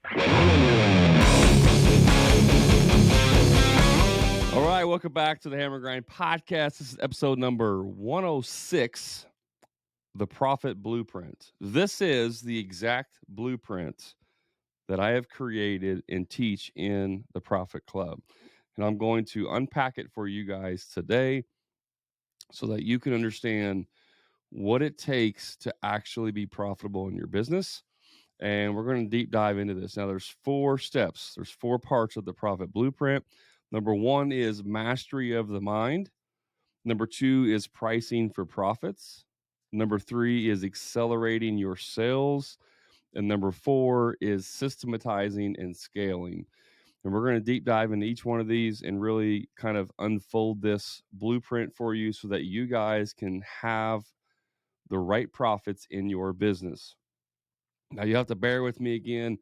All right, welcome back to the Hammer Grind Podcast. This is episode number 106, The Profit Blueprint. This is the exact blueprint that I have created and teach in the Profit Club. And I'm going to unpack it for you guys today so that you can understand what it takes to actually be profitable in your business. And we're going to deep dive into this. Now, there's 4 steps. There's 4 parts of the Profit Blueprint. Number 1 is mastery of the mind. Number 2 is pricing for profits. Number 3 is accelerating your sales. And number 4 is systematizing and scaling. And we're going to deep dive into each one of these and really kind of unfold this blueprint for you so that you guys can have the right profits in your business. Now, you have to bear with me again.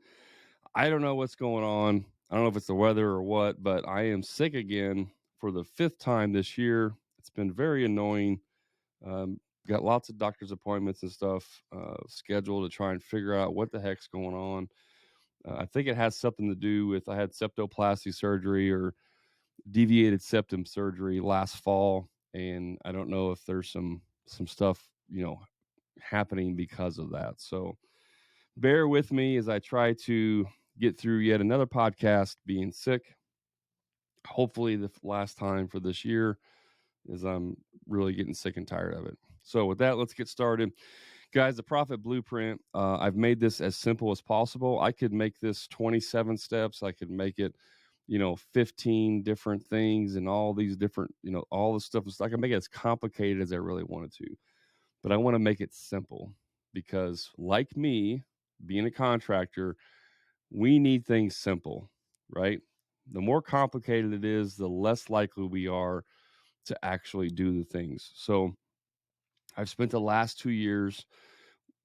I don't know what's going on. I don't know if it's the weather or what, but I am sick again for the 5th time this year. It's been very annoying. Got lots of doctor's appointments and stuff scheduled to try and figure out what the heck's going on. I think it has something to do with I had septoplasty surgery or deviated septum surgery last fall, and I don't know if there's some stuff happening because of that. So bear with me as I try to get through yet another podcast being sick. Hopefully the last time for this year, as I'm really getting sick and tired of it. So with that, let's get started. Guys, the Profit Blueprint, I've made this as simple as possible. I could make this 27 steps. I could make it, 15 different things and all these different, all the stuff. I can make it as complicated as I really wanted to. But I want to make it simple because, like me, being a contractor, we need things simple, right? The more complicated it is, the less likely we are to actually do the things. So I've spent the last 2 years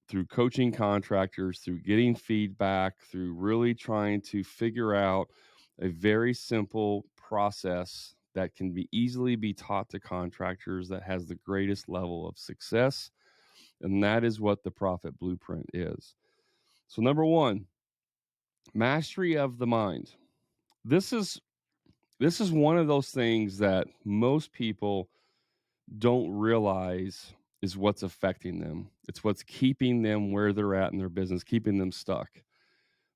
through coaching contractors, through getting feedback, through really trying to figure out a very simple process that can be easily be taught to contractors that has the greatest level of success. And that is what the Profit Blueprint is. So number 1, mastery of the mind. This is one of those things that most people don't realize is what's affecting them. It's what's keeping them where they're at in their business, keeping them stuck.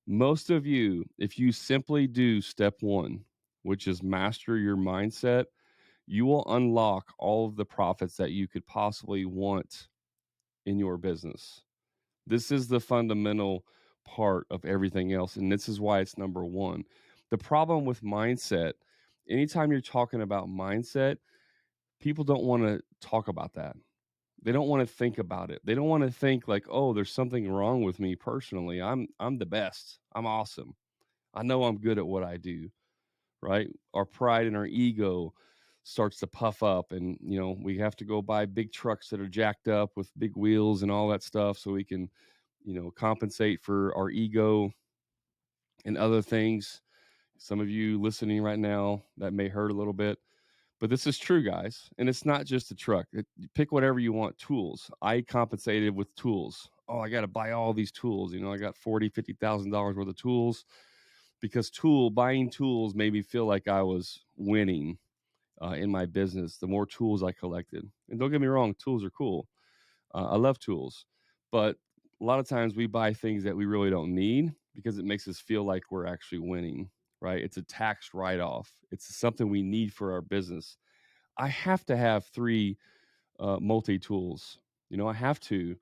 Most of you, if you simply do step 1, which is master your mindset, you will unlock all of the profits that you could possibly want in your business. This is the fundamental part of everything else, and this is why it's number 1. The problem with mindset, anytime you're talking about mindset, people don't want to talk about that. They don't want to think about it. They don't want to think like, oh, there's something wrong with me personally. I'm the best. I'm awesome. I know I'm good at what I do, right? Our pride and our ego starts to puff up, and we have to go buy big trucks that are jacked up with big wheels and all that stuff so we can compensate for our ego and other things. Some of you listening right now, that may hurt a little bit, but this is true, guys. And it's not just a truck. You pick whatever you want. Tools. I compensated with tools. Oh, I got to buy all these tools. I got $40,000, $50,000 worth of tools because buying tools made me feel like I was winning in my business. The more tools I collected, and don't get me wrong, tools are cool. I love tools, but a lot of times we buy things that we really don't need because it makes us feel like we're actually winning, right? It's a tax write-off. It's something we need for our business. I have to have 3 multi-tools. I have to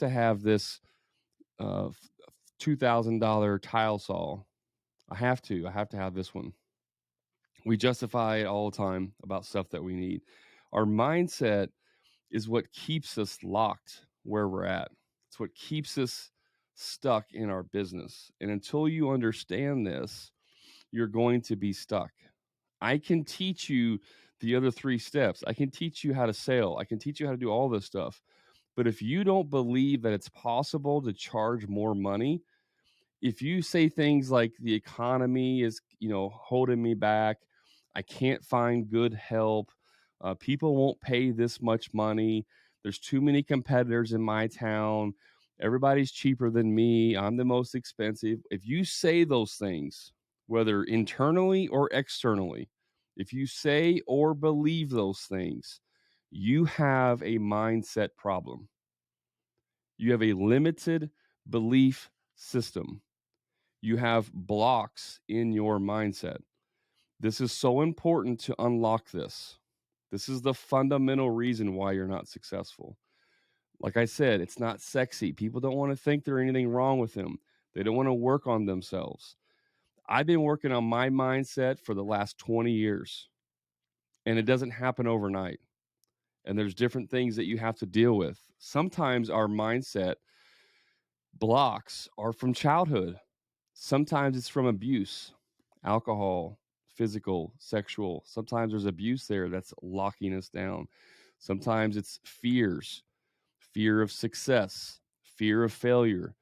have this $2,000 tile saw. I have to have this one. We justify it all the time about stuff that we need. Our mindset is what keeps us locked where we're at. It's what keeps us stuck in our business. And until you understand this, you're going to be stuck. I can teach you the other 3 steps. I can teach you how to sell. I can teach you how to do all this stuff. But if you don't believe that it's possible to charge more money, if you say things like the economy is, holding me back, I can't find good help, people won't pay this much money, there's too many competitors in my town, Everybody's cheaper than me. I'm the most expensive. If you say those things, whether internally or externally, if you say or believe those things, you have a mindset problem. You have a limited belief system. You have blocks in your mindset. This is so important to unlock this. This is the fundamental reason why you're not successful. Like I said, it's not sexy. People don't want to think there's anything wrong with them. They don't want to work on themselves. I've been working on my mindset for the last 20 years, and it doesn't happen overnight. And there's different things that you have to deal with. Sometimes our mindset blocks are from childhood. Sometimes it's from abuse, alcohol, physical, sexual. Sometimes there's abuse there that's locking us down. Sometimes it's fears, fear of success, fear of failure.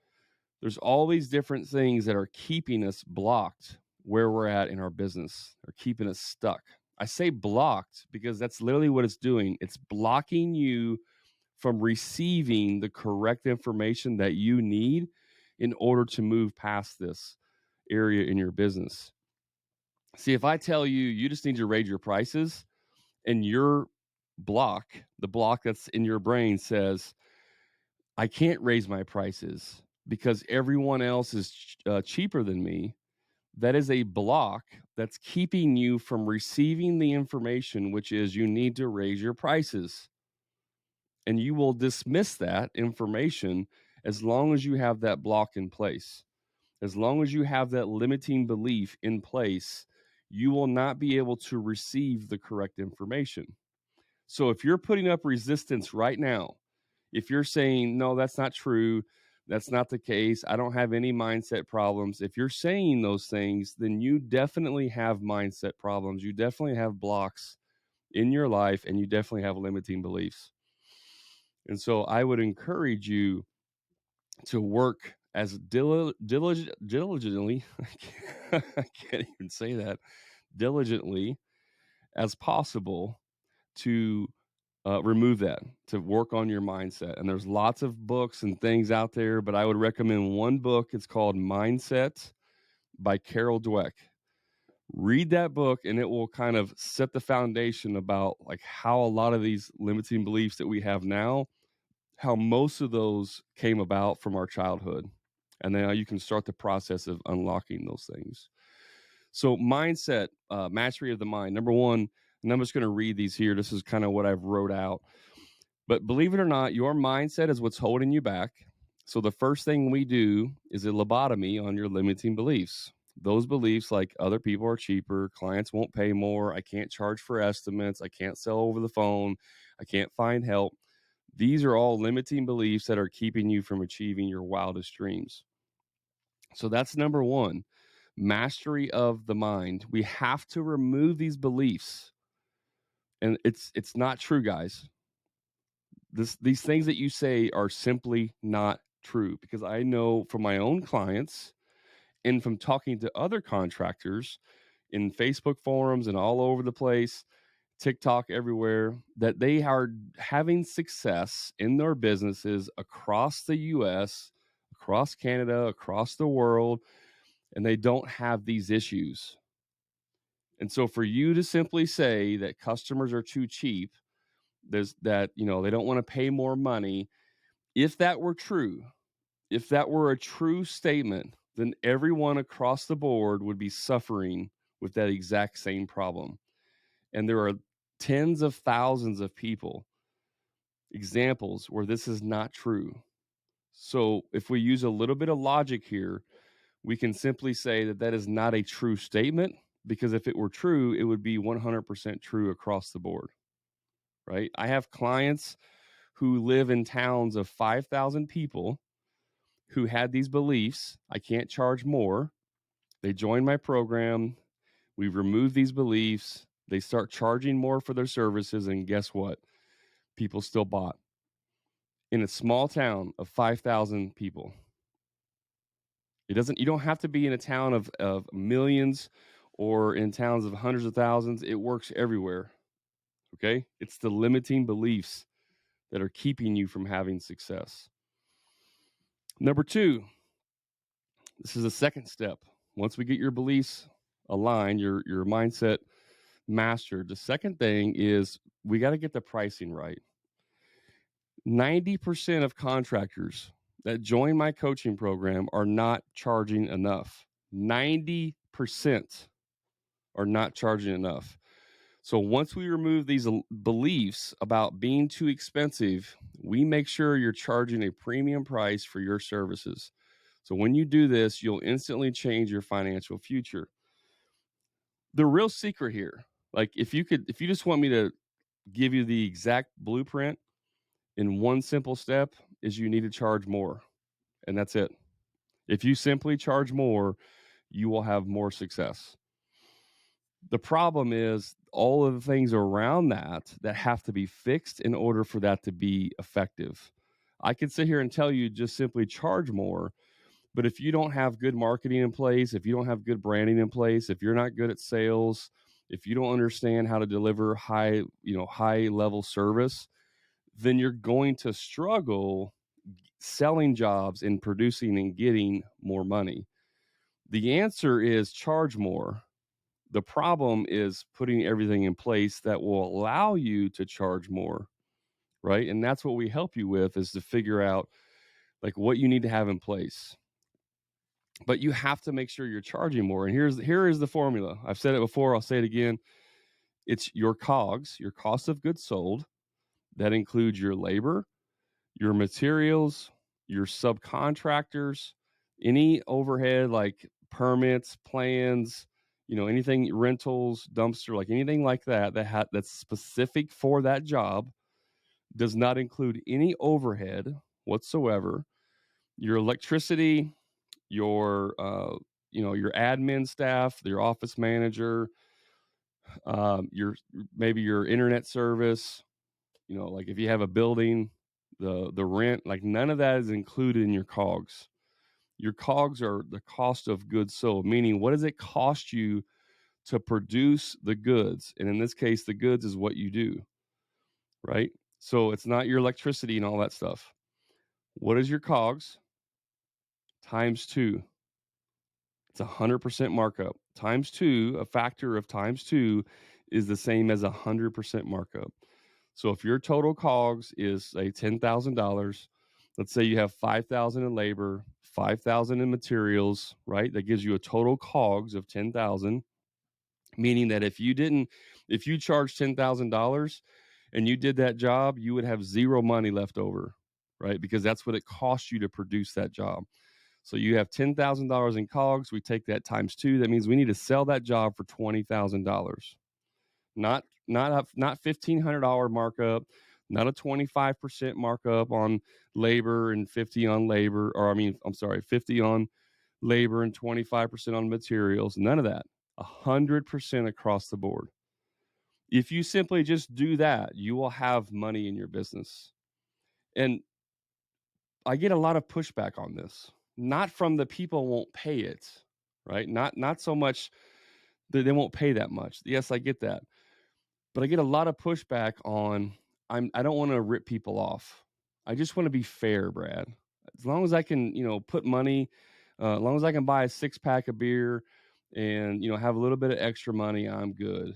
There's all these different things that are keeping us blocked where we're at in our business, or keeping us stuck. I say blocked because that's literally what it's doing. It's blocking you from receiving the correct information that you need in order to move past this area in your business. See, if I tell you you just need to raise your prices, and your block, the block that's in your brain says, I can't raise my prices because everyone else is cheaper than me, that is a block that's keeping you from receiving the information, which is you need to raise your prices. And you will dismiss that information as long as you have that block in place. As long as you have that limiting belief in place, you will not be able to receive the correct information. So if you're putting up resistance right now, if you're saying, no, that's not true, that's not the case, I don't have any mindset problems, if you're saying those things, then you definitely have mindset problems. You definitely have blocks in your life, and you definitely have limiting beliefs. And so I would encourage you to work as diligently, I can't even say that, diligently as possible to remove that, to work on your mindset. And there's lots of books and things out there, but I would recommend one book. It's called Mindset by Carol Dweck. Read that book, and it will kind of set the foundation about like how a lot of these limiting beliefs that we have now, how most of those came about from our childhood. And then you can start the process of unlocking those things. So mindset, mastery of the mind. Number one, and I'm just going to read these here. This is kind of what I've wrote out. But believe it or not, your mindset is what's holding you back. So the first thing we do is a lobotomy on your limiting beliefs. Those beliefs like other people are cheaper, clients won't pay more, I can't charge for estimates, I can't sell over the phone, I can't find help. These are all limiting beliefs that are keeping you from achieving your wildest dreams. So that's number one, mastery of the mind. We have to remove these beliefs. And it's not true, guys. These things that you say are simply not true, because I know from my own clients and from talking to other contractors in Facebook forums and all over the place, TikTok everywhere, that they are having success in their businesses across the US, across Canada, across the world, and they don't have these issues. And so for you to simply say that customers are too cheap, there's that, they don't want to pay more money. If that were true, if that were a true statement, then everyone across the board would be suffering with that exact same problem. And there are tens of thousands of people, examples where this is not true. So if we use a little bit of logic here, we can simply say that that is not a true statement, because if it were true, it would be 100% true across the board, right? I have clients who live in towns of 5,000 people who had these beliefs. I can't charge more. They join my program. We remove these beliefs. They start charging more for their services. And guess what? People still bought in a small town of 5,000 people. You don't have to be in a town of millions or in towns of hundreds of thousands. It works everywhere. Okay. It's the limiting beliefs that are keeping you from having success. Number two, this is the second step. Once we get your beliefs aligned, your mindset mastered, the second thing is we got to get the pricing right. 90% of contractors that join my coaching program are not charging enough. 90% are not charging enough. So once we remove these beliefs about being too expensive, we make sure you're charging a premium price for your services. So when you do this, you'll instantly change your financial future. The real secret here, like if you just want me to give you the exact blueprint in one simple step, is you need to charge more. And that's it. If you simply charge more, you will have more success. The problem is all of the things around that have to be fixed in order for that to be effective. I could sit here and tell you just simply charge more, but if you don't have good marketing in place, if you don't have good branding in place, if you're not good at sales, if you don't understand how to deliver high level service, then you're going to struggle selling jobs and producing and getting more money. The answer is charge more. The problem is putting everything in place that will allow you to charge more, right? And that's what we help you with, is to figure out like what you need to have in place. But you have to make sure you're charging more. And here is the formula. I've said it before, I'll say it again. It's your COGS, your cost of goods sold. That includes your labor, your materials, your subcontractors, any overhead like permits, plans, anything, rentals, dumpster, like anything like that that's specific for that job, does not include any overhead whatsoever. Your electricity, your your admin staff, your office manager, your maybe your internet service, like if you have a building, the rent, like none of that is included in your COGS. Your COGS are the cost of goods sold, meaning what does it cost you to produce the goods? And in this case, the goods is what you do, right? So it's not your electricity and all that stuff. What is your COGS times two? It's 100% markup. Times two, a factor of times two is the same as 100% markup. So if your total COGS is say $10,000, let's say you have 5,000 in labor, 5,000 in materials, right? That gives you a total COGS of 10,000, meaning that if you charge $10,000 and you did that job, you would have zero money left over, right? Because that's what it costs you to produce that job. So you have $10,000 in COGS. We take that times two. That means we need to sell that job for $20,000. Not $1,500 markup, not a 25% markup on labor and 50 on labor, or I'm sorry, 50 on labor and 25% on materials. None of that. 100% across the board. If you simply just do that, you will have money in your business. And I get a lot of pushback on this, not from the people won't pay it, right? Not so much that they won't pay that much. Yes, I get that. But I get a lot of pushback on I don't want to rip people off. I just want to be fair, Brad. As long as I can, put money, as long as I can buy a 6-pack of beer and, have a little bit of extra money, I'm good.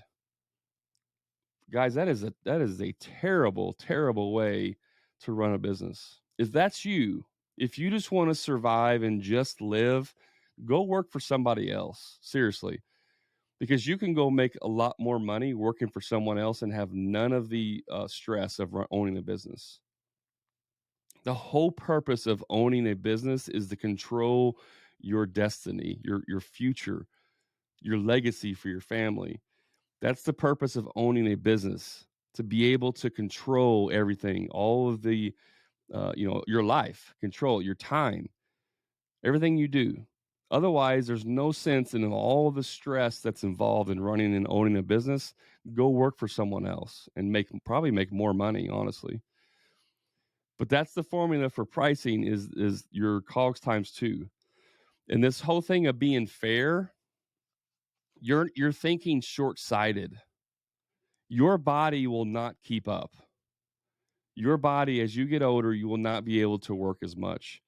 Guys, that is a terrible, terrible way to run a business. If that's you, if you just want to survive and just live, go work for somebody else. Seriously. Because you can go make a lot more money working for someone else and have none of the stress of owning a business. The whole purpose of owning a business is to control your destiny, your future, your legacy for your family. That's the purpose of owning a business, to be able to control everything, all of the, your life, control your time, everything you do. Otherwise, there's no sense in all the stress that's involved in running and owning a business. Go work for someone else and probably make more money, honestly. But that's the formula for pricing is your COGS times two. And this whole thing of being fair, you're thinking short-sighted. Your body will not keep up. Your body, as you get older, you will not be able to work as much.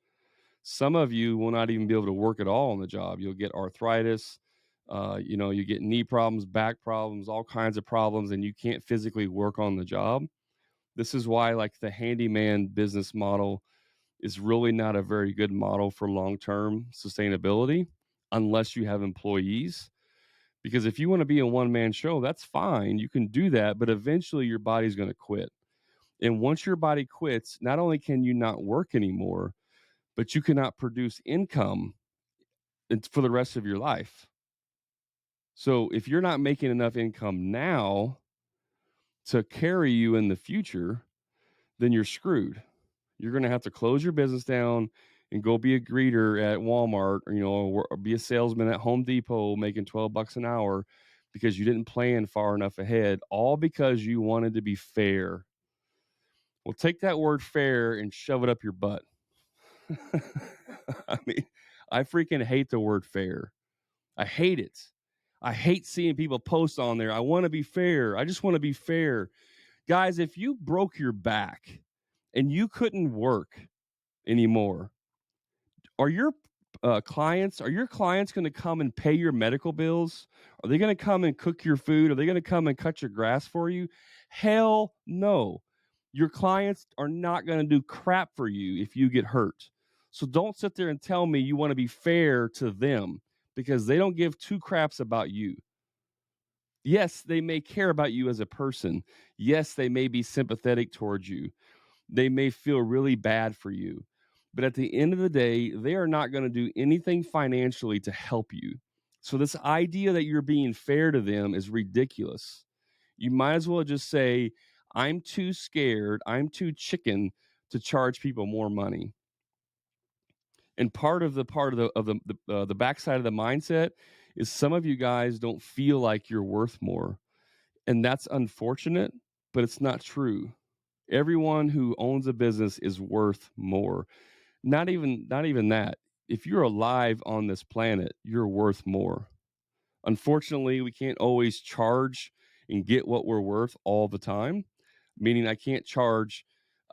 Some of you will not even be able to work at all on the job. You'll get arthritis, you get knee problems, back problems, all kinds of problems, and you can't physically work on the job. This is why, like, the handyman business model is really not a very good model for long-term sustainability unless you have employees. Because if you want to be a one-man show, that's fine. You can do that, but eventually your body's going to quit. And once your body quits, not only can you not work anymore, but you cannot produce income for the rest of your life. So if you're not making enough income now to carry you in the future, then you're screwed. You're going to have to close your business down and go be a greeter at Walmart, or be a salesman at Home Depot making $12 an hour because you didn't plan far enough ahead, all because you wanted to be fair. Well, take that word fair and shove it up your butt. I mean, I freaking hate the word fair. I hate it. I hate seeing people post on there. I want to be fair. I just want to be fair. Guys, if you broke your back and you couldn't work anymore, are your clients going to come and pay your medical bills? Are they going to come and cook your food? Are they going to come and cut your grass for you? Hell no. Your clients are not going to do crap for you if you get hurt. So don't sit there and tell me you want to be fair to them, because they don't give two craps about you. Yes, they may care about you as a person. Yes, they may be sympathetic towards you. They may feel really bad for you. But at the end of the day, they are not going to do anything financially to help you. So this idea that you're being fair to them is ridiculous. You might as well just say, I'm too scared, I'm too chicken to charge people more money. And part of the backside of the mindset is some of you guys don't feel like you're worth more. And that's unfortunate, but it's not true. Everyone who owns a business is worth more. Not even that. If you're alive on this planet, you're worth more. Unfortunately, we can't always charge and get what we're worth all the time, meaning I can't charge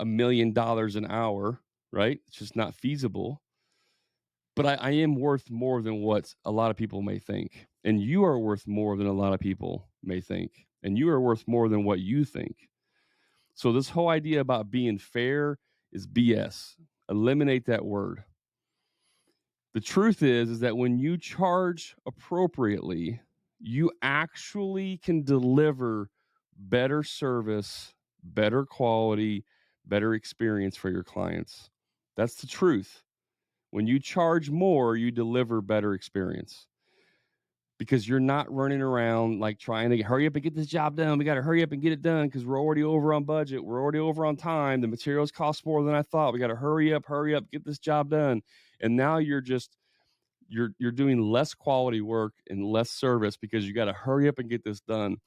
$1 million an hour, right? It's just not feasible. But I am worth more than what a lot of people may think. And you are worth more than a lot of people may think. And you are worth more than what you think. So this whole idea about being fair is BS. Eliminate that word. The truth is that when you charge appropriately, you actually can deliver better service, better quality, better experience for your clients. That's the truth. When you charge more, you deliver better experience, because you're not running around like trying to hurry up and get this job done. We got to hurry up and get it done because we're already over on budget. We're already over on time. The materials cost more than I thought. We got to hurry up, get this job done. And now you're doing less quality work and less service because you got to hurry up and get this done,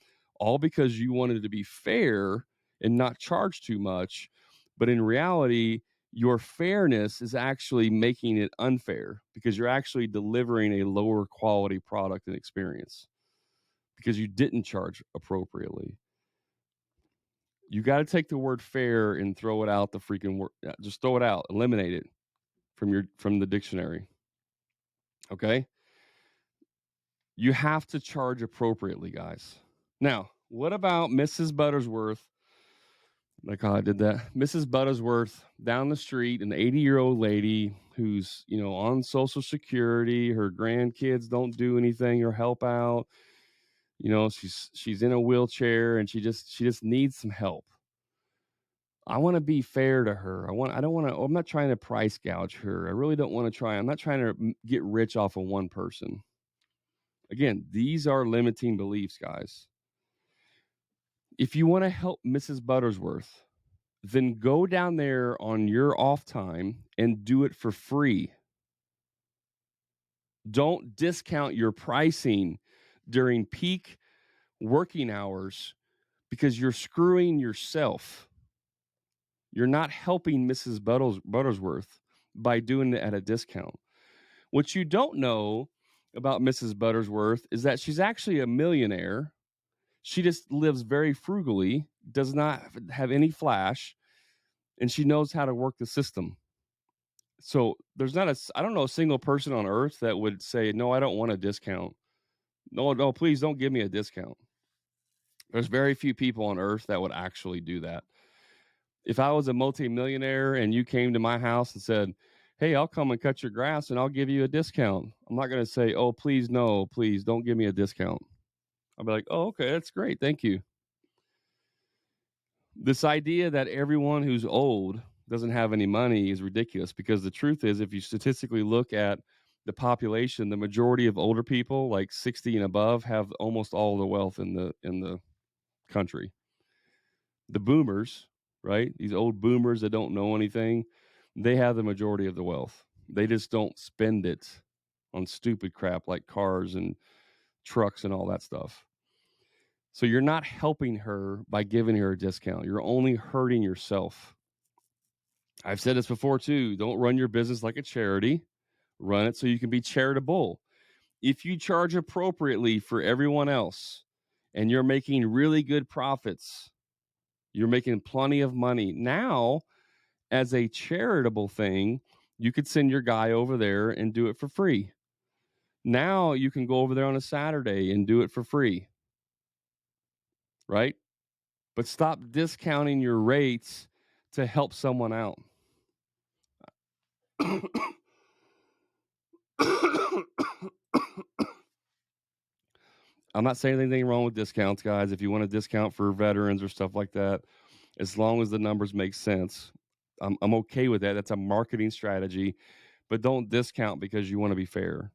all because you wanted to be fair and not charge too much. But in reality, your fairness is actually making it unfair, because you're actually delivering a lower quality product and experience because you didn't charge appropriately. You got to take the word fair and throw it out the freaking word. Just throw it out, eliminate it from the dictionary. Okay? You have to charge appropriately, guys. Now, what about Mrs. Buttersworth? Like how I did that. Mrs. Buttersworth down the street, an 80-year-old lady who's, on Social Security. Her grandkids don't do anything or help out. She's in a wheelchair and she just needs some help. I want to be fair to her. I'm not trying to price gouge her. I really don't want to try. I'm not trying to get rich off of one person. Again, these are limiting beliefs, guys. If you want to help Mrs. Buttersworth, then go down there on your off time and do it for free. Don't discount your pricing during peak working hours, because you're screwing yourself. You're not helping Mrs. Buttersworth by doing it at a discount. What you don't know about Mrs. Buttersworth is that she's actually a millionaire. She just lives very frugally, does not have any flash, and she knows how to work the system. So there's not I don't know a single person on earth that would say, no, I don't want a discount. No, no, please don't give me a discount. There's very few people on earth that would actually do that. If I was a multimillionaire and you came to my house and said, hey, I'll come and cut your grass and I'll give you a discount, I'm not going to say, oh, please, no, please don't give me a discount. I'll be like, oh, okay, that's great. Thank you. This idea that everyone who's old doesn't have any money is ridiculous, because the truth is, if you statistically look at the population, the majority of older people, like 60 and above, have almost all the wealth in the country. The boomers, right? These old boomers that don't know anything, they have the majority of the wealth. They just don't spend it on stupid crap like cars and trucks and all that stuff. So you're not helping her by giving her a discount. You're only hurting yourself. I've said this before too. Don't run your business like a charity. Run it so you can be charitable. If you charge appropriately for everyone else and you're making really good profits, you're making plenty of money. Now, as a charitable thing, you could send your guy over there and do it for free. Now you can go over there on a Saturday and do it for free, right? But stop discounting your rates to help someone out. I'm not saying anything wrong with discounts, guys. If you want a discount for veterans or stuff like that, as long as the numbers make sense, I'm okay with that. That's a marketing strategy. But don't discount because you want to be fair.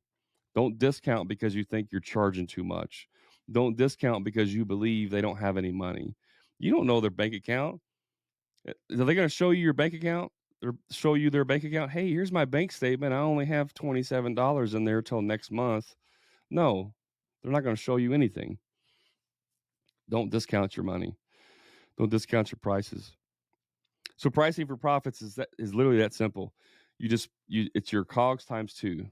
Don't discount because you think you're charging too much. Don't discount because you believe they don't have any money. You don't know their bank account. Are they going to show you your bank account? Or show you their bank account? Hey, here's my bank statement. I only have $27 in there till next month. No, they're not going to show you anything. Don't discount your money. Don't discount your prices. So pricing for profits is literally that simple. It's your COGS times 2,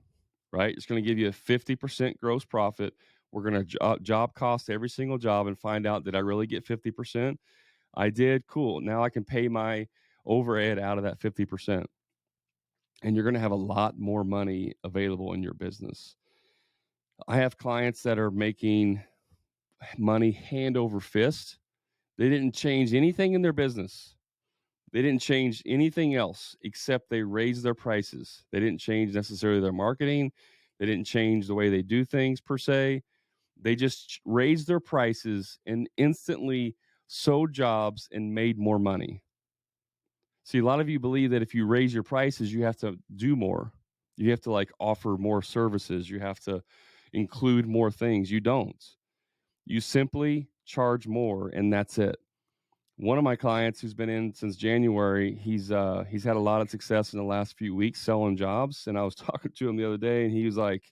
right? It's going to give you a 50% gross profit. We're going to job cost every single job and find out, did I really get 50%? I did. Cool. Now I can pay my overhead out of that 50%. And you're going to have a lot more money available in your business. I have clients that are making money hand over fist. They didn't change anything in their business. They didn't change anything else except they raised their prices. They didn't change necessarily their marketing. They didn't change the way they do things per se. They just raised their prices and instantly sold jobs and made more money. See, a lot of you believe that if you raise your prices, you have to do more. You have to like offer more services. You have to include more things. You don't. You simply charge more, and that's it. One of my clients who's been in since January, he's had a lot of success in the last few weeks selling jobs. And I was talking to him the other day, and he's like,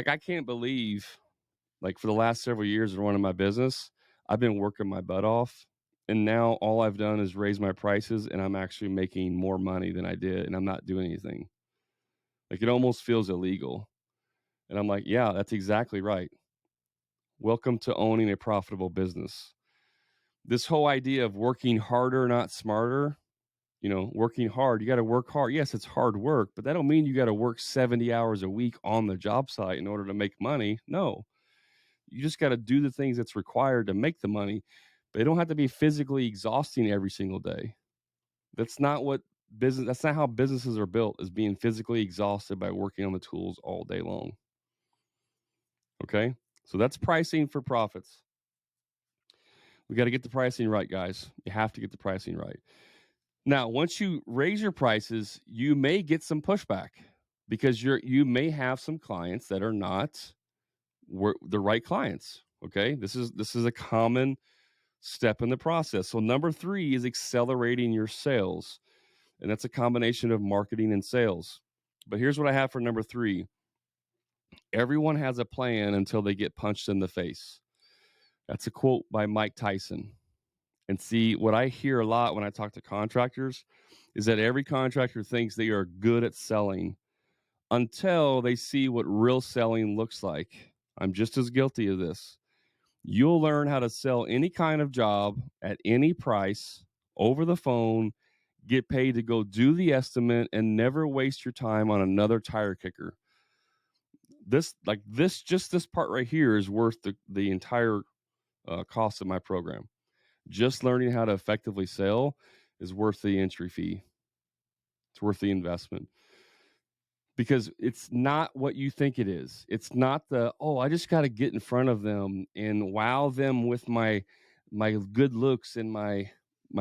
I can't believe, like, for the last several years of running my business, I've been working my butt off. And now all I've done is raise my prices, and I'm actually making more money than I did, and I'm not doing anything. Like, it almost feels illegal. And I'm like, yeah, that's exactly right. Welcome to owning a profitable business. This whole idea of working harder, not smarter, working hard, you got to work hard. Yes, it's hard work, but that don't mean you got to work 70 hours a week on the job site in order to make money. No, you just got to do the things that's required to make the money. But they don't have to be physically exhausting every single day. That's not how businesses are built, is being physically exhausted by working on the tools all day long. Okay. So that's pricing for profits. We got to get the pricing right, guys. You have to get the pricing right. Now, once you raise your prices, you may get some pushback, because you may have some clients that are not the right clients. Okay. This is a common step in the process. So number 3 is accelerating your sales. And that's a combination of marketing and sales. But here's what I have for number 3. Everyone has a plan until they get punched in the face. That's a quote by Mike Tyson. And see, what I hear a lot when I talk to contractors is that every contractor thinks they are good at selling until they see what real selling looks like. I'm just as guilty of this. You'll learn how to sell any kind of job at any price over the phone, Get paid to go do the estimate and never waste your time on another tire kicker. This part right here is worth the entire cost of my program. Just learning how to effectively sell is worth the entry fee. It's worth the investment, because it's not what you think it is. It's not I just got to get in front of them and wow them with my good looks and my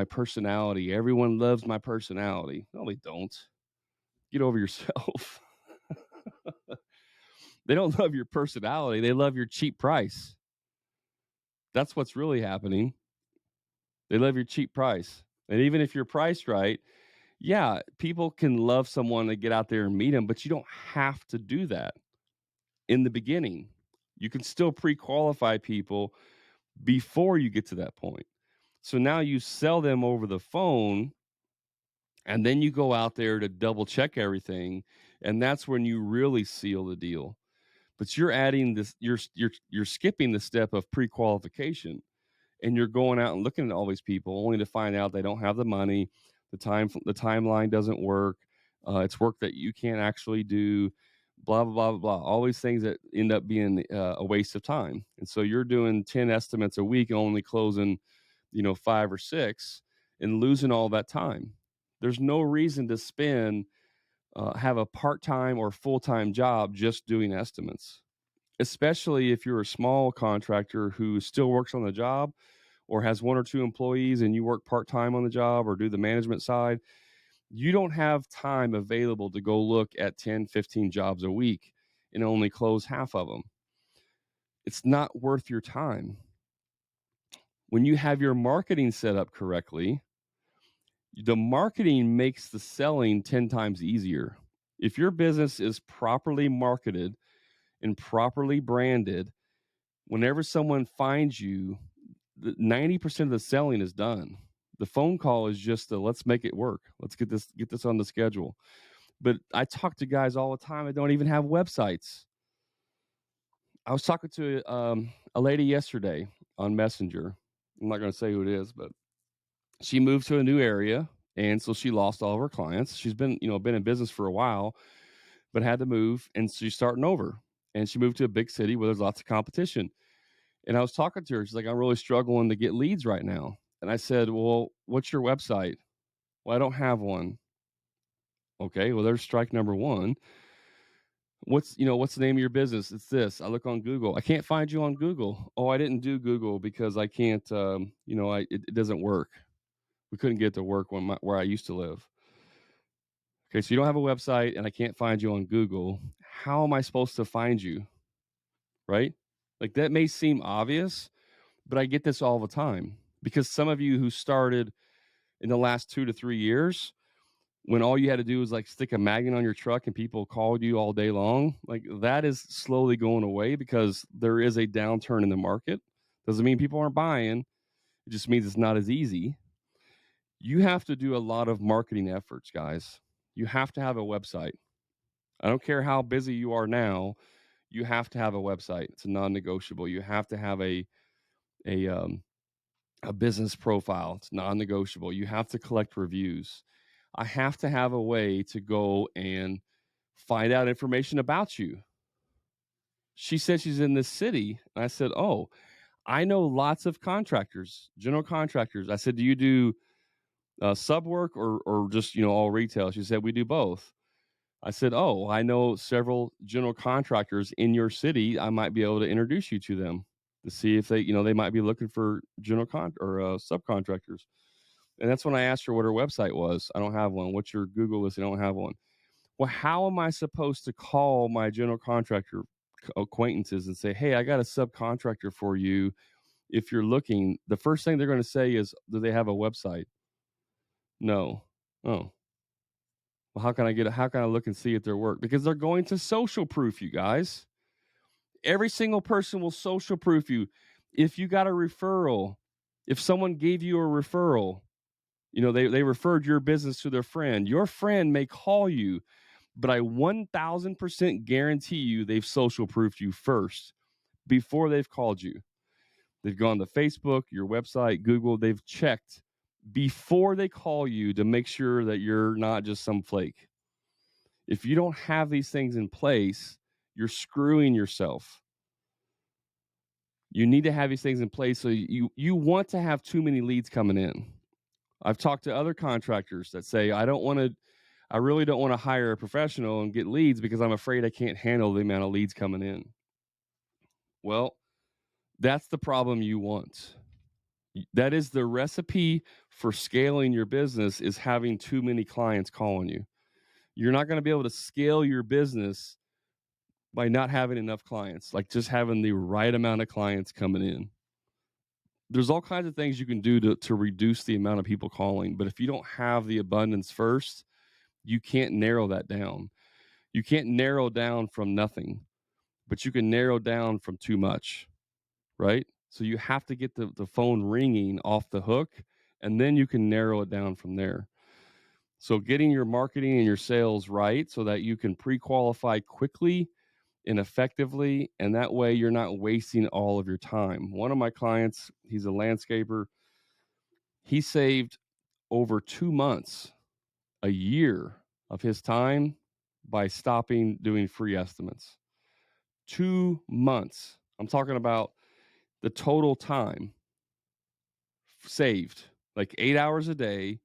personality. Everyone loves my personality. No, they don't. Get over yourself. They don't love your personality. They love your cheap price. That's what's really happening. They love your cheap price. And even if you're priced right, yeah, people can love someone to get out there and meet them, but you don't have to do that in the beginning. You can still pre-qualify people before you get to that point. So now you sell them over the phone, and then you go out there to double check everything, and that's when you really seal the deal. But you're adding this, you're skipping the step of pre-qualification, and you're going out and looking at all these people only to find out they don't have the money, the timeline doesn't work, it's work that you can't actually do, blah blah blah blah, all these things that end up being a waste of time. And so you're doing 10 estimates a week and only closing 5 or 6 and losing all that time. There's no reason to have a part-time or full-time job just doing estimates, especially if you're a small contractor who still works on the job or has 1 or 2 employees and you work part-time on the job or do the management side. You don't have time available to go look at 10, 15 jobs a week and only close half of them. It's not worth your time. When you have your marketing set up correctly, the marketing makes the selling 10 times easier. If your business is properly marketed and properly branded, whenever someone finds you, 90% of the selling is done. The phone call is just let's make it work. Let's get this on the schedule. But I talk to guys all the time that don't even have websites. I was talking to a lady yesterday on Messenger. I'm not going to say who it is, but she moved to a new area, and so she lost all of her clients. She's been in business for a while, but had to move, and she's starting over. And she moved to a big city where there's lots of competition. And I was talking to her. She's like, I'm really struggling to get leads right now. And I said, well, what's your website? Well, I don't have one. Okay, well, there's strike number one. What's the name of your business? It's this. I look on Google. I can't find you on Google. Oh, I didn't do Google because I can't, it doesn't work. We couldn't get it to work where I used to live. Okay, so you don't have a website and I can't find you on Google. How am I supposed to find you? Right? Like, that may seem obvious, but I get this all the time because some of you who started in the last 2 to 3 years, when all you had to do was like stick a magnet on your truck and people called you all day long, like, that is slowly going away because there is a downturn in the market. Doesn't mean people aren't buying. It just means it's not as easy. You have to do a lot of marketing efforts, guys. You have to have a website. I don't care how busy you are now. You have to have a website. It's a non-negotiable. You have to have a business profile. It's non-negotiable. You have to collect reviews. I have to have a way to go and find out information about you. She said she's in this city. And I said, oh, I know lots of contractors, general contractors. I said, do you do sub work or just, all retail? She said, we do both. I said, oh, I know several general contractors in your city. I might be able to introduce you to them to see if they might be looking for general subcontractors. And that's when I asked her what her website was. I don't have one. What's your Google list? I don't have one. Well, how am I supposed to call my general contractor acquaintances and say, hey, I got a subcontractor for you if you're looking? The first thing they're going to say is, do they have a website? No. Oh. Well, how can I look and see at their work? Because they're going to social proof you, guys. Every single person will social proof you. If you got a referral, if someone gave you a referral, they referred your business to their friend. Your friend may call you, but I 1000% guarantee you they've social proofed you first before they've called you. They've gone to Facebook, your website, Google. They've checked before they call you to make sure that you're not just some flake. If you don't have these things in place, you're screwing yourself. You need to have these things in place. So you want to have too many leads coming in. I've talked to other contractors that say, I really don't want to hire a professional and get leads because I'm afraid I can't handle the amount of leads coming in. Well, that's the problem you want. That is the recipe for scaling your business, is having too many clients calling you. You're not going to be able to scale your business by not having enough clients, like just having the right amount of clients coming in. There's all kinds of things you can do to reduce the amount of people calling. But if you don't have the abundance first, you can't narrow that down. You can't narrow down from nothing, but you can narrow down from too much, right? So you have to get the phone ringing off the hook, and then you can narrow it down from there. So getting your marketing and your sales right so that you can pre-qualify quickly and effectively, and that way you're not wasting all of your time. One of my clients, he's a landscaper. He saved over 2 months, a year of his time by stopping doing free estimates. 2 months. I'm talking about the total time saved, like 8 hours a day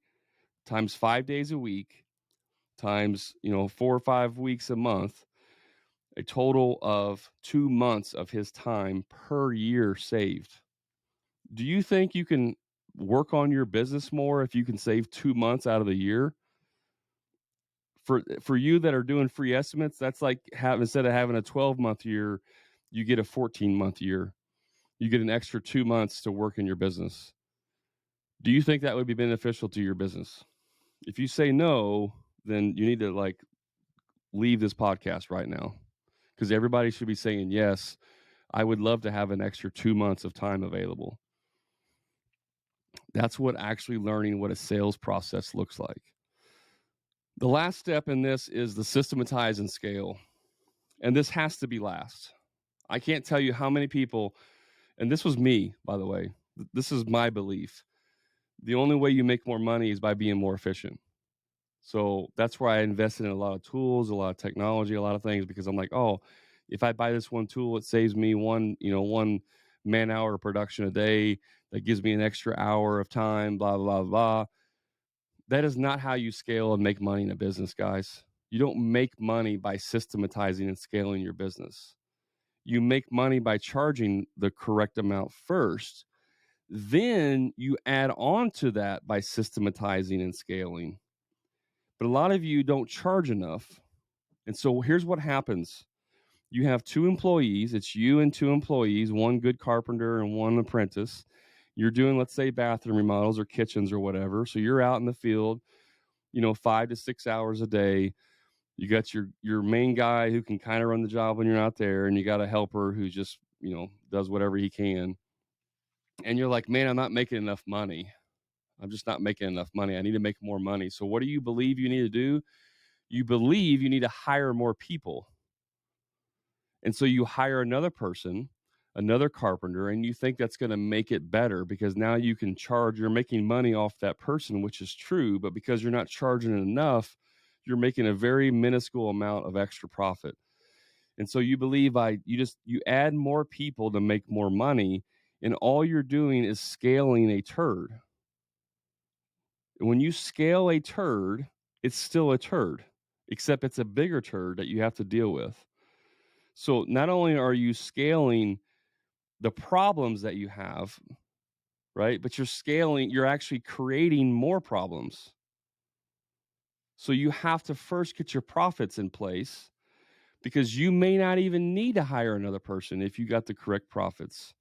times 5 days a week times, 4 or 5 weeks a month, a total of 2 months of his time per year saved. Do you think you can work on your business more if you can save 2 months out of the year? For you that are doing free estimates, that's like instead of having a 12-month year, you get a 14-month year. You get an extra 2 months to work in your business. Do you think that would be beneficial to your business? If you say no, then you need to leave this podcast right now, because everybody should be saying yes. I would love to have an extra 2 months of time available. That's what actually learning what a sales process looks like. The last step in this is the systematize and scale. And this has to be last. I can't tell you how many people, and this was me, by the way, this is my belief. The only way you make more money is by being more efficient. So that's where I invested in a lot of tools, a lot of technology, a lot of things, because I'm like, oh, if I buy this one tool, it saves me one man hour of production a day. That gives me an extra hour of time, blah, blah, blah. That is not how you scale and make money in a business, guys. You don't make money by systematizing and scaling your business. You make money by charging the correct amount first. Then you add on to that by systematizing and scaling. But a lot of you don't charge enough. And so here's what happens. You have 2 employees. It's you and 2 employees, one good carpenter and one apprentice. You're doing, let's say, bathroom remodels or kitchens or whatever. So you're out in the field, 5 to 6 hours a day. You got your main guy who can kind of run the job when you're not there, and you got a helper who just, does whatever he can. And you're like, man, I'm not making enough money. I'm just not making enough money. I need to make more money. So what do you believe you need to do? You believe you need to hire more people. And so you hire another person, another carpenter, and you think that's going to make it better because now you can charge, you're making money off that person, which is true, but because you're not charging enough, you're making a very minuscule amount of extra profit. And so you believe you add more people to make more money, and all you're doing is scaling a turd. When you scale a turd, it's still a turd, except it's a bigger turd that you have to deal with. So not only are you scaling the problems that you have, right? But you're actually creating more problems. So you have to first get your profits in place, because you may not even need to hire another person if you got the correct profits.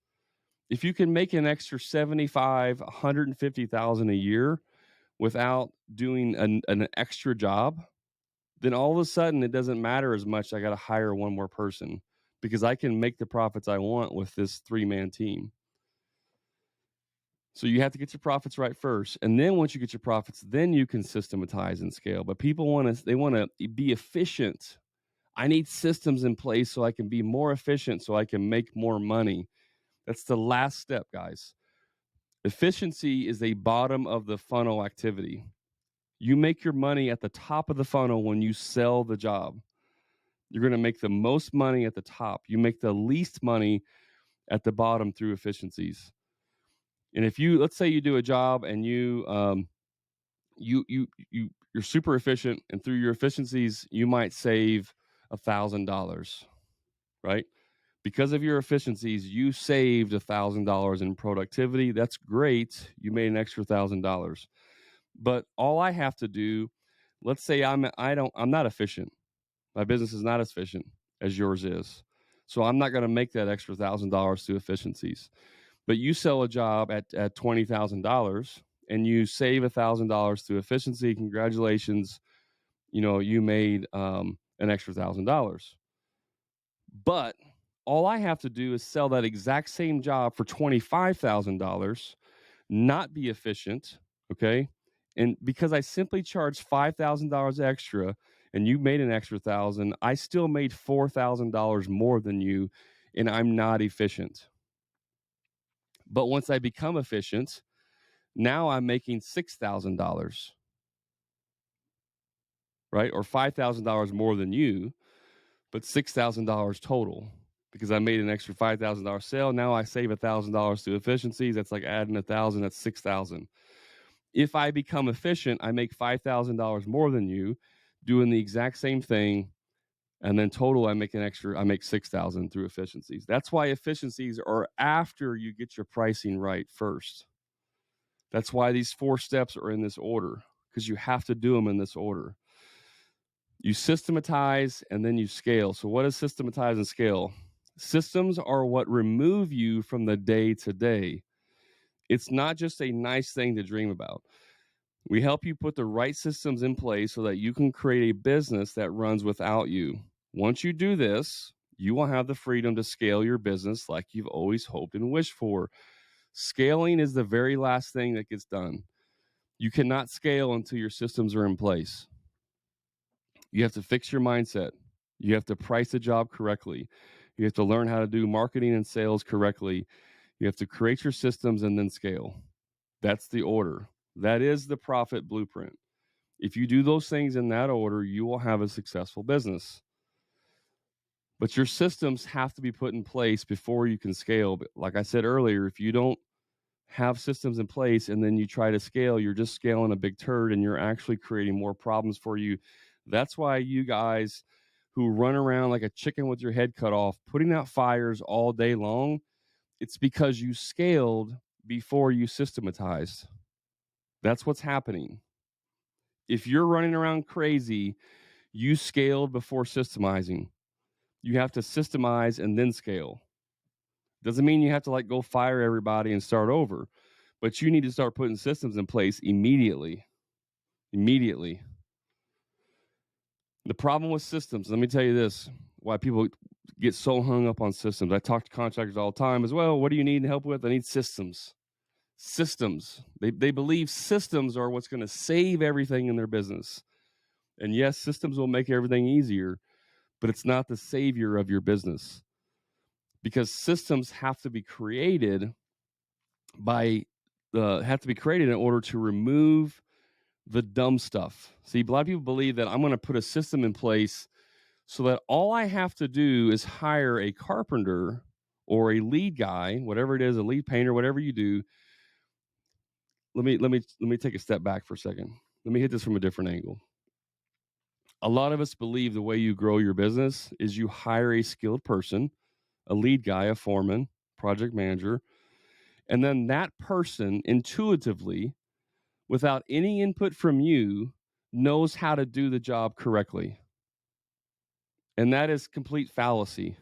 If you can make an extra 75, 150,000 a year without doing an extra job, then all of a sudden it doesn't matter as much. I got to hire one more person because I can make the profits I want with this 3-man team. So you have to get your profits right first. And then once you get your profits, then you can systematize and scale. But people want to be efficient. I need systems in place so I can be more efficient, so I can make more money. That's the last step, guys. Efficiency is a bottom of the funnel activity. You make your money at the top of the funnel when you sell the job. You're going to make the most money at the top. You make the least money at the bottom through efficiencies. And if you, let's say you do a job and you're super efficient, and through your efficiencies you might save $1,000, right? Because of your efficiencies, you saved $1,000 in productivity. That's great. You made an extra $1,000. But all I have to do, let's say I'm not efficient. My business is not as efficient as yours is. So I'm not going to make that extra $1,000 through efficiencies. But you sell a job at $20,000 and you save $1,000 through efficiency. Congratulations. You made an extra $1,000. But all I have to do is sell that exact same job for $25,000, not be efficient, okay? And because I simply charged $5,000 extra and you made an extra 1,000, I still made $4,000 more than you, and I'm not efficient. But once I become efficient, now I'm making $6,000, right? Or $5,000 more than you, but $6,000 total because I made an extra $5,000 sale. Now I save $1,000 through efficiencies. That's like adding 1,000. That's 6,000. If I become efficient, I make $5,000 more than you, doing the exact same thing, and then total I make 6,000 through efficiencies. That's why efficiencies are after you get your pricing right first. That's why these 4 steps are in this order, because you have to do them in this order. You systematize and then you scale. So what is systematize and scale? Systems are what remove you from the day to day. It's not just a nice thing to dream about. We help you put the right systems in place so that you can create a business that runs without you. Once you do this, you will have the freedom to scale your business like you've always hoped and wished for. Scaling is the very last thing that gets done. You cannot scale until your systems are in place. You have to fix your mindset. You have to price the job correctly. You have to learn how to do marketing and sales correctly. You have to create your systems and then scale. That's the order. That is the profit blueprint. If you do those things in that order, you will have a successful business. But your systems have to be put in place before you can scale. But like I said earlier, if you don't have systems in place and then you try to scale, you're just scaling a big turd and you're actually creating more problems for you. That's why you guys who run around like a chicken with your head cut off, putting out fires all day long, it's because you scaled before you systematized. That's what's happening. If you're running around crazy, you scaled before systemizing. You have to systemize and then scale. Doesn't mean you have to go fire everybody and start over, but you need to start putting systems in place immediately. Immediately. The problem with systems, let me tell you this, why people get so hung up on systems. I talk to contractors all the time as well. What do you need help with? I need systems. Systems. They believe systems are what's going to save everything in their business. And yes, systems will make everything easier, but it's not the savior of your business, because systems have to be created in order to remove the dumb stuff. See, a lot of people believe that I'm going to put a system in place so that all I have to do is hire a carpenter or a lead guy, whatever it is, a lead painter, whatever you do. Let me take a step back for a second. Let me hit this from a different angle. A lot of us believe the way you grow your business is you hire a skilled person, a lead guy, a foreman, project manager, and then that person intuitively, without any input from you, knows how to do the job correctly. And that is complete fallacy.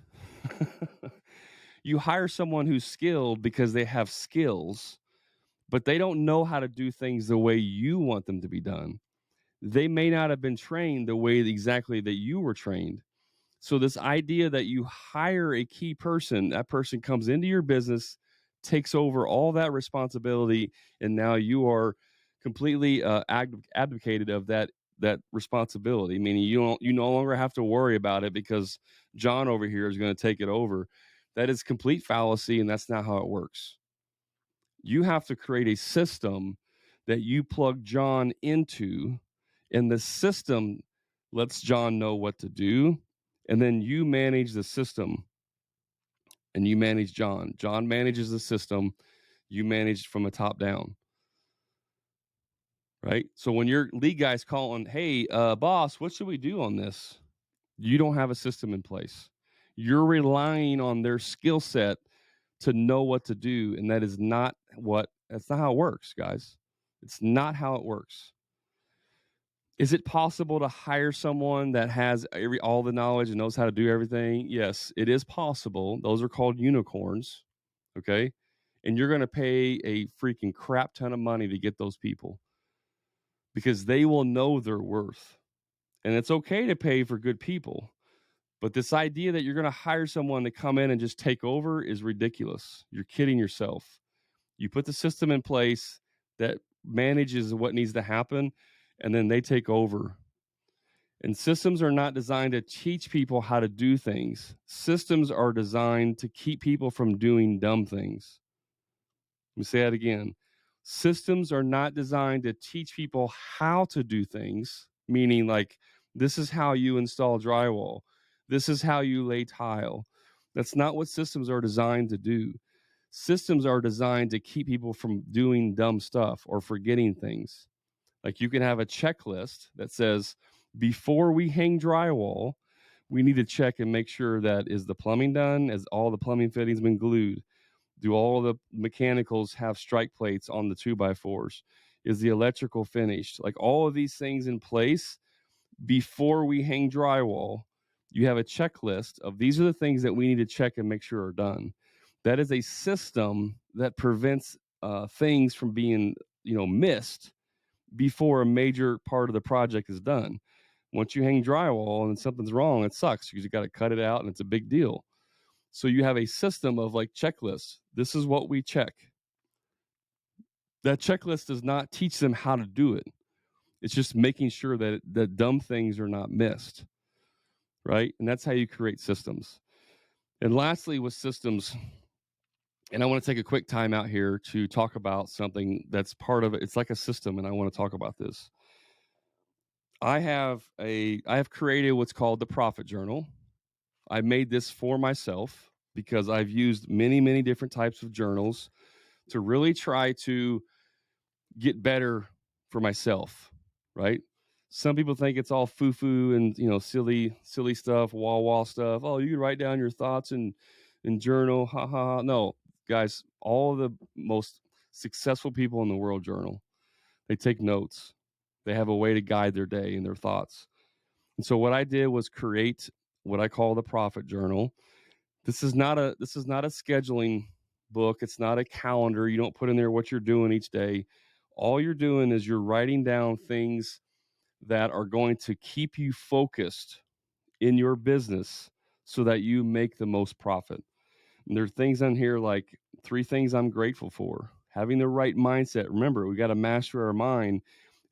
You hire someone who's skilled because they have skills, but they don't know how to do things the way you want them to be done. They may not have been trained the way exactly that you were trained. So this idea that you hire a key person, that person comes into your business, takes over all that responsibility, and now you are completely abdicated of that responsibility. Meaning you no longer have to worry about it because John over here is going to take it over. That is complete fallacy, and that's not how it works. You have to create a system that you plug John into, and the system lets John know what to do, and then you manage the system and you manage John. John manages the system, you manage from a top down. Right? So when your lead guy's calling, hey, boss, what should we do on this? You don't have a system in place. You're relying on their skill set to know what to do, and that's not how it works, guys. It's not how it works. Is it possible to hire someone that has all the knowledge and knows how to do everything? Yes, it is possible. Those are called unicorns, okay? And you're going to pay a freaking crap ton of money to get those people because they will know their worth. And it's okay to pay for good people. But this idea that you're going to hire someone to come in and just take over is ridiculous. You're kidding yourself. You put the system in place that manages what needs to happen, and then they take over. And systems are not designed to teach people how to do things. Systems are designed to keep people from doing dumb things. Let me say that again. Systems are not designed to teach people how to do things, meaning like this is how you install drywall. This is how you lay tile. That's not what systems are designed to do. Systems are designed to keep people from doing dumb stuff or forgetting things. Like you can have a checklist that says, before we hang drywall, we need to check and make sure that is the plumbing done? Has all the plumbing fittings been glued? Do all the mechanicals have strike plates on the 2x4s? Is the electrical finished? Like all of these things in place before we hang drywall, you have a checklist of these are the things that we need to check and make sure are done. That is a system that prevents things from being, missed before a major part of the project is done. Once you hang drywall and something's wrong, it sucks because you got to cut it out and it's a big deal. So you have a system of like checklists. This is what we check. That checklist does not teach them how to do it. It's just making sure that the dumb things are not missed, right? And that's how you create systems. And lastly, with systems, and I want to take a quick time out here to talk about something that's part of it. It's like a system, and I want to talk about this. I have created what's called the Profit Journal. I made this for myself because I've used many, many different types of journals to really try to get better for myself, right? Some people think it's all foo-foo and silly stuff, wall stuff. Oh, you can write down your thoughts and journal. Ha ha ha. No, guys, all of the most successful people in the world journal. They take notes. They have a way to guide their day and their thoughts. And so what I did was create what I call the Profit Journal. This is not a scheduling book. It's not a calendar. You don't put in there what you're doing each day. All you're doing is you're writing down things that are going to keep you focused in your business so that you make the most profit. And there are things on here like 3 things I'm grateful for. Having the right mindset. Remember, we got to master our mind.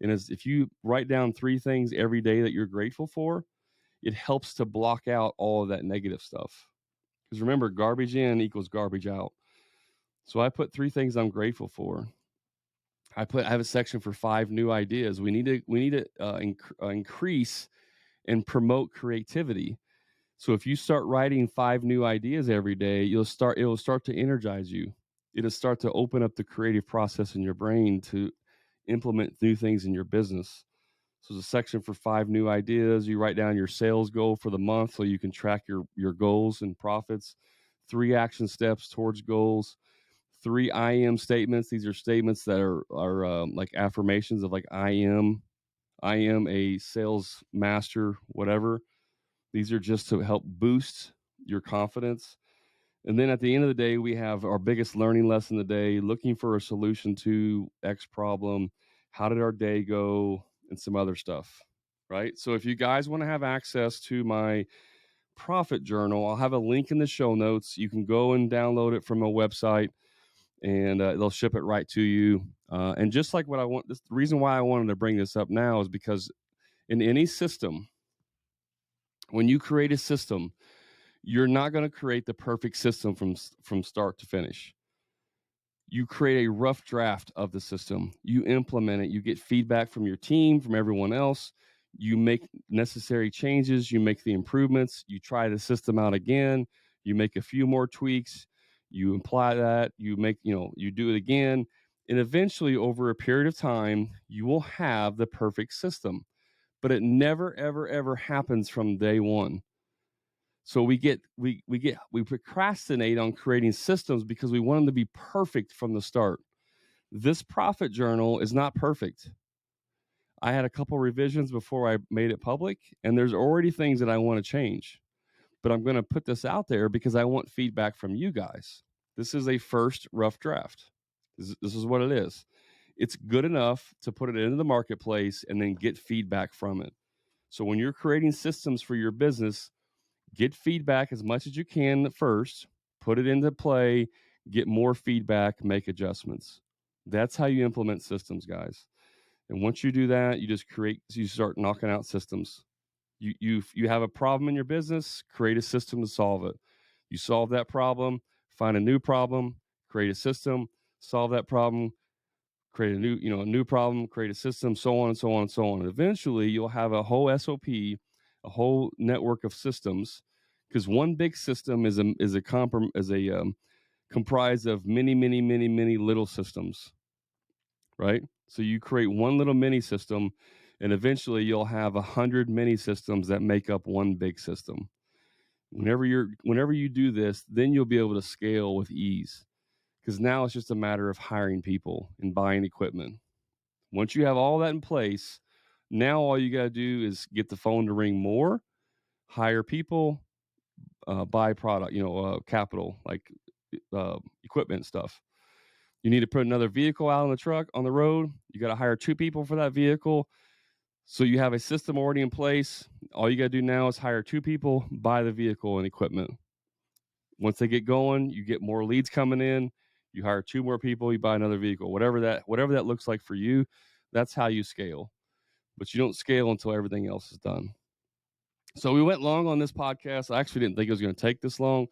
And if you write down 3 things every day that you're grateful for, it helps to block out all of that negative stuff. Because remember, garbage in equals garbage out. So I put 3 things I'm grateful for. I have a section for 5 new ideas. We need to increase and promote creativity. So if you start writing 5 new ideas every day, it will start to energize you. It'll start to open up the creative process in your brain to implement new things in your business. So there's a section for 5 new ideas. You write down your sales goal for the month so you can track your goals and profits. 3 action steps towards goals. 3 I am statements. These are statements that are like affirmations of like I am a sales master, whatever. These are just to help boost your confidence. And then at the end of the day, we have our biggest learning lesson of the day, looking for a solution to X problem. How did our day go? And some other stuff, right? So if you guys want to have access to my Profit Journal, I'll have a link in the show notes. You can go and download it from a website, and they'll ship it right to you. And just like the reason why I wanted to bring this up now is because in any system, when you create a system, you're not going to create the perfect system from start to finish. You create a rough draft of the system. You implement it. You get feedback from your team, from everyone else. You make necessary changes. You make the improvements. You try the system out again. You make a few more tweaks. You apply that. You make, you do it again. And eventually, over a period of time, you will have the perfect system. But it never, ever, ever happens from day one. So we procrastinate on creating systems because we want them to be perfect from the start. This profit journal is not perfect. I had a couple revisions before I made it public, and there's already things that I want to change. But I'm going to put this out there because I want feedback from you guys. This is a first rough draft. This is what it is. It's good enough to put it into the marketplace and then get feedback from it. So when you're creating systems for your business, get feedback as much as you can at first, put it into play, get more feedback, make adjustments. That's how you implement systems, guys. And once you do that, you start knocking out systems. You have a problem in your business, create a system to solve it. You solve that problem, find a new problem, create a system, solve that problem, create a new problem, create a system, so on and so on and so on. And eventually you'll have a whole SOP, a whole network of systems, because one big system is comprised of many, many, many, many little systems, right? So you create one little mini system, and eventually you'll have 100 mini systems that make up one big system. Whenever you do this, then you'll be able to scale with ease, because now it's just a matter of hiring people and buying equipment. Once you have all that in place, now all you got to do is get the phone to ring more, hire people, buy product, capital like equipment stuff. You need to put another vehicle out on the road. You got to hire 2 people for that vehicle. So you have a system already in place. All you got to do now is hire 2 people, buy the vehicle and equipment. Once they get going, you get more leads coming in. You hire 2 more people, you buy another vehicle. Whatever that looks like for you, that's how you scale. But you don't scale until everything else is done. So we went long on this podcast. I actually didn't think it was going to take this long,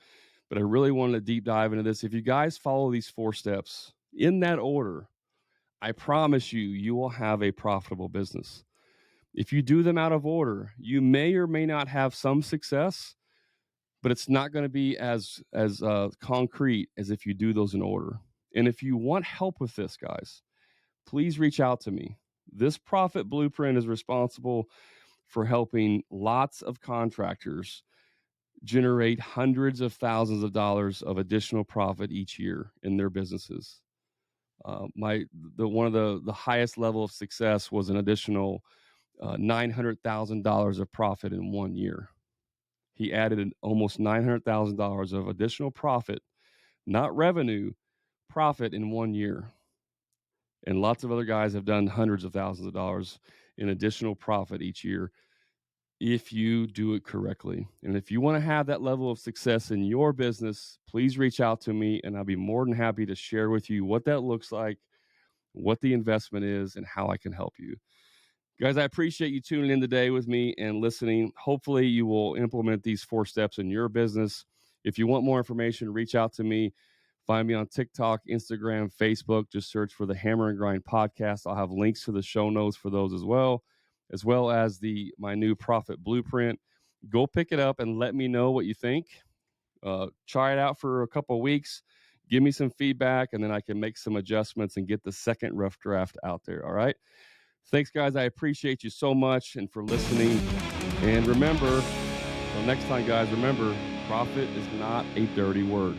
but I really wanted to deep dive into this. If you guys follow these 4 steps in that order, I promise you will have a profitable business. If you do them out of order, you may or may not have some success, but it's not going to be as concrete as if you do those in order. And if you want help with this, guys, please reach out to me. This profit blueprint is responsible for helping lots of contractors generate hundreds of thousands of dollars of additional profit each year in their businesses. One of the highest level of success was an additional $900,000 of profit in 1 year. He added almost $900,000 of additional profit, not revenue, profit in 1 year. And lots of other guys have done hundreds of thousands of dollars in additional profit each year if you do it correctly. And if you want to have that level of success in your business, please reach out to me and I'll be more than happy to share with you what that looks like, what the investment is, and how I can help you. Guys, I appreciate you tuning in today with me and listening. Hopefully you will implement these 4 steps in your business. If you want more information, reach out to me. Find me on TikTok, Instagram, Facebook. Just search for the Hammer and Grind podcast. I'll have links to the show notes for those as well as my new profit blueprint. Go pick it up and let me know what you think. Try it out for a couple of weeks. Give me some feedback, and then I can make some adjustments and get the second rough draft out there. All right. Thanks, guys. I appreciate you so much and for listening. And remember, until next time, guys, remember, profit is not a dirty word.